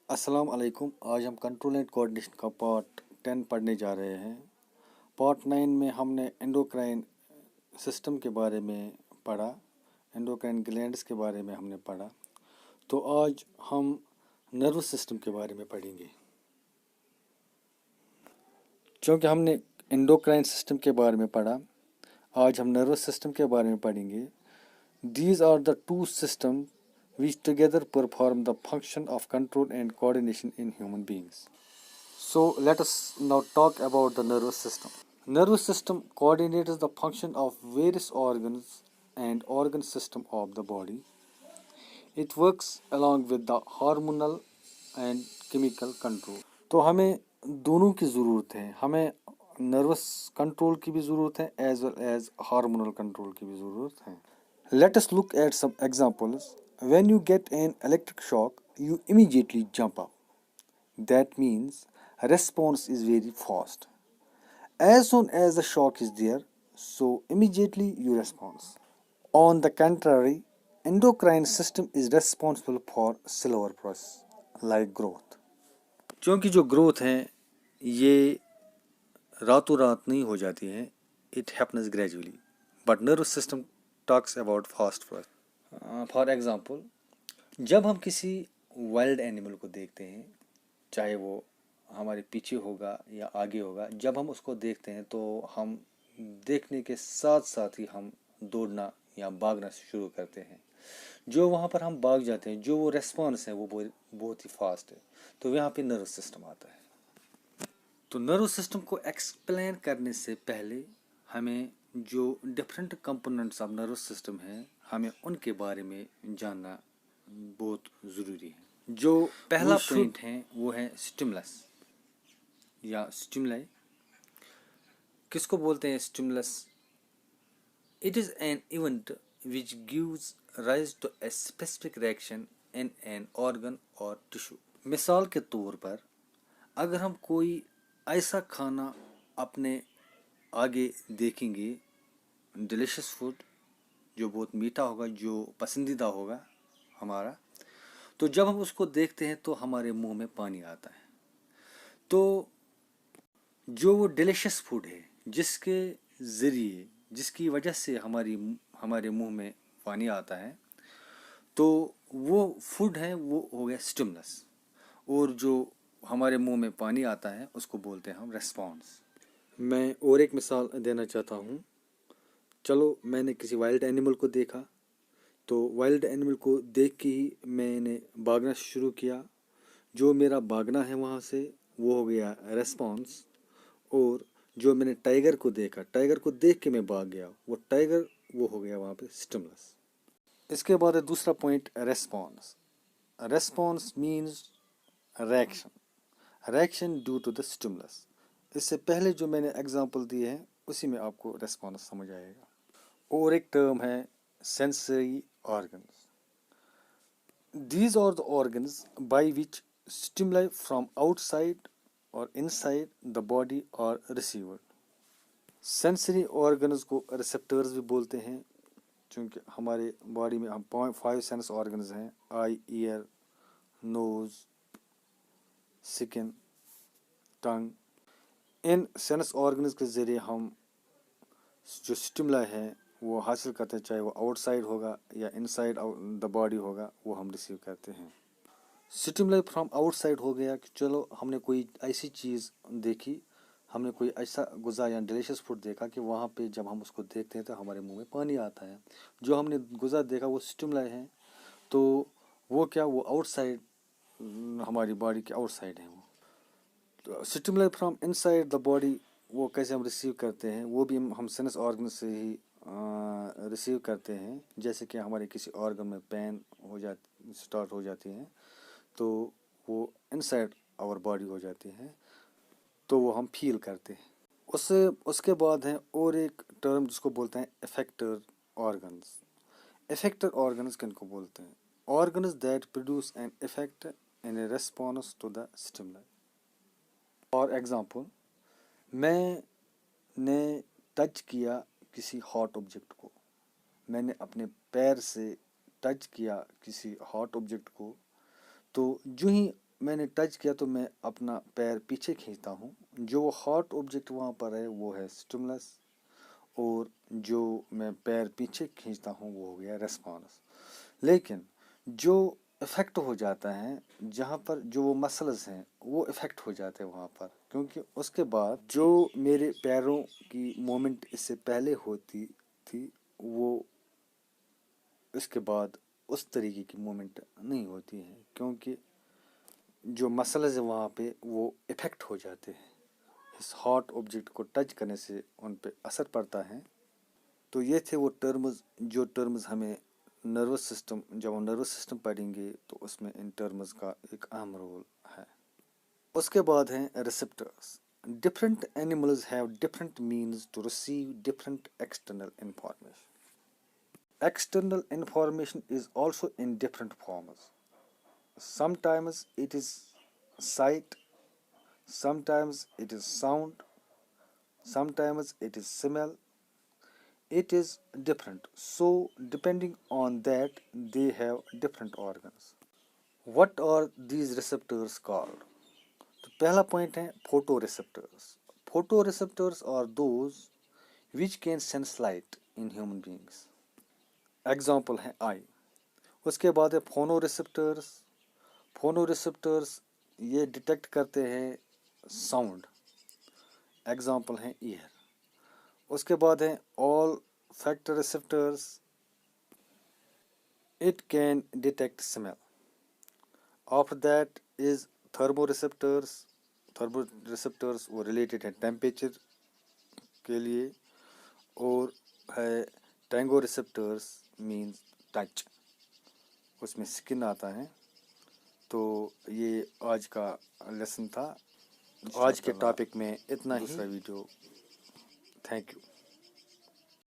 अस्सलाम वालेकुम। आज हम कंट्रोल एंड कोऑर्डिनेशन का पार्ट 10 पढ़ने जा रहे हैं। पार्ट 9 में हमने एंडोक्राइन सिस्टम के बारे में पढ़ा, एंडोक्राइन ग्लैंड्स के बारे में हमने पढ़ा। तो आज हम नर्वस सिस्टम के बारे में पढ़ेंगे। क्योंकि हमने एंडोक्राइन सिस्टम के बारे में पढ़ा, आज हम नर्वस सिस्टम के बारे में पढ़ेंगे। These are the two systems which together perform the function of control and coordination in human beings. So let us now talk about the nervous system. Nervous system coordinates the function of various organs and organ system of the body. It works along with the hormonal and chemical control. तो हमें दोनों की ज़रूरत है, हमें nervous control की भी ज़रूरत है as well as hormonal control की भी ज़रूरत है। Let us look at some examples. When you get an electric shock, you immediately jump up. That means response is very fast. As soon as the shock is there, so immediately you respond. On the contrary, endocrine system is responsible for slower process like growth. क्योंकि जो growth है ये रातों रात नहीं हो जाती है, it happens gradually. But nervous system talks about fast process. For example, जब हम किसी वाइल्ड एनिमल को देखते हैं, चाहे वो हमारे पीछे होगा या आगे होगा, जब हम उसको देखते हैं तो हम देखने के साथ साथ ही हम दौड़ना या भागना शुरू करते हैं। जो वहाँ पर हम भाग जाते हैं, जो वो रेस्पॉन्स है वो बहुत ही फास्ट है। तो यहाँ पे नर्वस सिस्टम आता है। तो नर्वस सिस्टम को एक्सप्लेन करने से पहले हमें जो different components of nervous system हैं, हमें उनके बारे में जानना बहुत ज़रूरी है। जो पहला पॉइंट है वो है स्टिमुलस या स्टिमुलाई। किसको बोलते हैं stimulus? It is an event which gives rise to a specific reaction in an organ और टिश्यू। मिसाल के तौर पर अगर हम कोई ऐसा खाना अपने आगे देखेंगे, डिलीशियस फूड जो बहुत मीठा होगा, जो पसंदीदा होगा हमारा, तो जब हम उसको देखते हैं तो हमारे मुंह में पानी आता है। तो जो वो डिलीशियस फूड है जिसके ज़रिए, जिसकी वजह से हमारे मुंह में पानी आता है, तो वो फूड है वो हो गया स्टिमुलस। और जो हमारे मुंह में पानी आता है उसको बोलते हैं हम रेस्पॉन्स। मैं और एक मिसाल देना चाहता हूँ। चलो, मैंने किसी वाइल्ड एनिमल को देखा, तो वाइल्ड एनिमल को देख के ही मैंने भागना शुरू किया। जो मेरा भागना है वहाँ से वो हो गया रेस्पॉन्स। और जो मैंने टाइगर को देखा, टाइगर को देख के मैं भाग गया, वो टाइगर वो हो गया वहाँ पे स्टिमुलस। इसके बाद है दूसरा point response. Response means reaction, reaction due to the stimulus. इससे पहले जो मैंने एग्जांपल दिए हैं उसी में आपको रेस्पॉन्स समझ आएगा। और एक टर्म है sensory organs. These are the organs by which stimuli from outside or inside the body are received. Sensory organs को रिसेप्टर्स भी बोलते हैं, क्योंकि हमारे बॉडी में हम 5 सेंस ऑर्गन्स हैं: eye, ear, nose, skin, tongue. इन सेंस ऑर्गन्स के ज़रिए हम जो स्टिमुला है वो हासिल करते हैं, चाहे वो आउटसाइड होगा या इनसाइड द बॉडी होगा, वो हम रिसीव करते हैं। स्टिमुला फ्रॉम आउटसाइड हो गया कि चलो हमने कोई ऐसी चीज़ देखी, हमने कोई ऐसा गुज़ा या डिलीशियस फूड देखा कि वहाँ पे जब हम उसको देखते हैं तो हमारे मुंह में पानी आता है। जो हमने गुज़ा देखा वो स्टिमुला है, तो वो क्या, वो आउटसाइड, हमारी बॉडी के आउटसाइड है वो। तो स्टिमुला फ्रॉम इनसाइड द बॉडी वो कैसे हम रिसीव करते हैं, वो भी हम सेंस ऑर्गन से ही रिसीव करते हैं। जैसे कि हमारे किसी ऑर्गन में पेन स्टार्ट हो जाती है तो वो इनसाइड आवर बॉडी हो जाती है, तो वो हम फील करते हैं। उसके बाद है और एक टर्म जिसको बोलते हैं इफेक्टर ऑर्गन्स। इफेक्टर ऑर्गन्स किनको बोलते हैं? Organs that produce an effect in response to the stimuli. For example, मैंने टच किया किसी हॉट ऑब्जेक्ट को, मैंने अपने पैर से टच किया किसी हॉट ऑब्जेक्ट को, तो जो ही میں نے ٹچ کیا تو میں اپنا پیر پیچھے کھینچتا ہوں. جو وہ ہاٹ آبجیکٹ وہاں پر ہے وہ ہے اسٹیمولس، اور جو میں پیر پیچھے کھینچتا ہوں وہ ہو گیا ریسپانس. لیکن جو افیکٹ ہو جاتا ہے جہاں پر جو وہ مسلز ہیں وہ افیکٹ ہو جاتے ہیں وہاں پر، کیونکہ اس کے بعد جو میرے پیروں کی مومنٹ اس سے پہلے ہوتی تھی وہ اس کے بعد اس طریقے کی مومنٹ نہیں ہوتی ہے، کیونکہ جو مسلز ہیں وہاں پہ وہ افیکٹ ہو جاتے ہیں. اس ہاٹ آبجیکٹ کو ٹچ کرنے سے ان پہ اثر پڑتا ہے. تو یہ تھے وہ ٹرمز جو ٹرمز ہمیں نروس سسٹم، جب ہم نروس سسٹم پڑھیں گے تو اس میں ان ٹرمز کا ایک اہم رول ہے. اس کے بعد ہیں receptors. Different animals have different means to receive different external information. External information is also in different forms. Sometimes it is sight, sometimes it is sound, sometimes it is smell. It is different. So, depending on that, they have different organs. What are these receptors called? تو پہلا point ہے photoreceptors. Photoreceptors are those which can sense light in human beings. Example ہے eye. اس کے بعد ہے فونو receptors. فونو receptors یہ ڈیٹیکٹ کرتے ہیں ساؤنڈ. ایگزامپل ہیں ایئر. اس کے بعد ہیں all factor receptors. It can detect smell. After that is thermo receptors. Thermo receptors وہ ریلیٹڈ ہے ٹیمپریچر کے لیے. اور ہے ٹینگو ریسپٹرس مینز ٹچ، اس میں سکن آتا ہے. تو یہ آج کا لیسن تھا. آج کے ٹاپک میں اتنا ہی. دوسرا ویڈیو. Thank you.